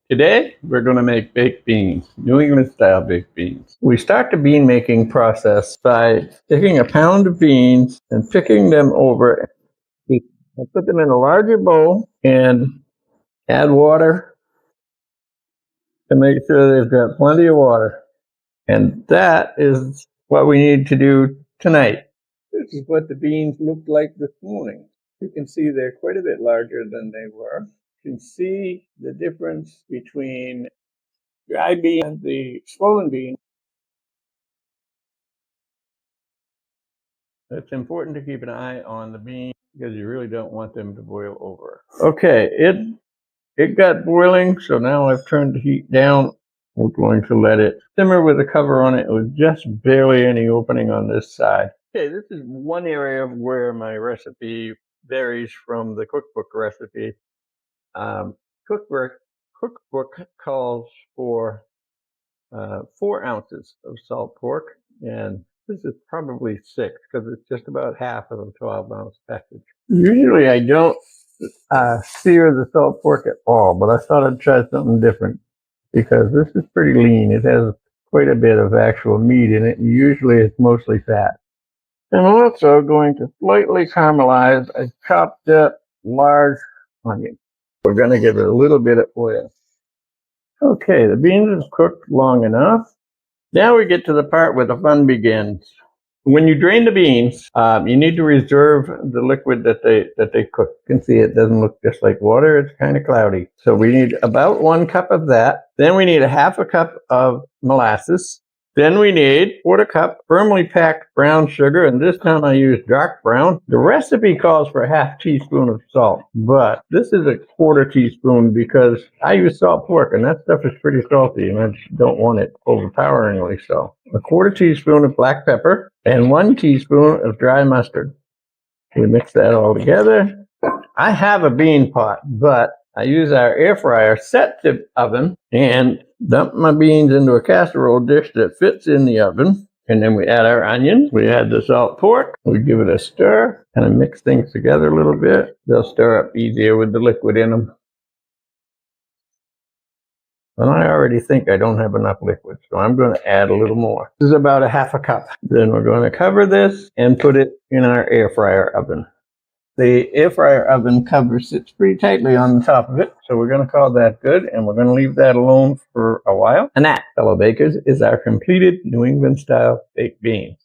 Today, we're going to make baked beans, New England style baked beans. We start the bean making process by taking a pound of beans and picking them over and put them in a larger bowl and add water to make sure they've got plenty of water. And that is what we need to do tonight. This is what the beans looked like this morning. You can see they're quite a bit larger than they were. You can see the difference between dry bean and the swollen bean. It's important to keep an eye on the bean because you really don't want them to boil over. Okay, it got boiling, so now I've turned the heat down. We're going to let it simmer with a cover on it. It was just barely any opening on this side. Okay, this is one area where my recipe varies from the cookbook recipe. Cookbook calls for 4 ounces of salt pork, and this is probably 6 because it's just about half of a 12-ounce package. Usually I don't sear the salt pork at all, but I thought I'd try something different because this is pretty lean. It has quite a bit of actual meat in it, and usually it's mostly fat. I'm also going to slightly caramelize a chopped up large onion. We're going to give it a little bit of oil. Okay, the beans have cooked long enough. Now we get to the part where the fun begins. When you drain the beans, you need to reserve the liquid that they cook. You can see it doesn't look just like water. It's kind of cloudy. So we need about 1 cup of that. Then we need a half a cup of molasses. Then we need 1/4 cup firmly packed brown sugar, and this time I use dark brown. The recipe calls for a ½ teaspoon of salt, but this is a 1/4 teaspoon because I use salt pork, and that stuff is pretty salty, and I just don't want it overpoweringly so. A 1/4 teaspoon of black pepper and 1 teaspoon of dry mustard. We mix that all together. I have a bean pot, but I use our air fryer set the oven and dump my beans into a casserole dish that fits in the oven. And then we add our onions. We add the salt pork. We give it a stir and mix things together a little bit. They'll stir up easier with the liquid in them. And I already think I don't have enough liquid, so I'm going to add a little more. This is about a ½ cup. Then we're going to cover this and put it in our air fryer oven. The air fryer oven cover sits pretty tightly on the top of it, so we're going to call that good, and we're going to leave that alone for a while. And that, fellow bakers, is our completed New England style baked beans.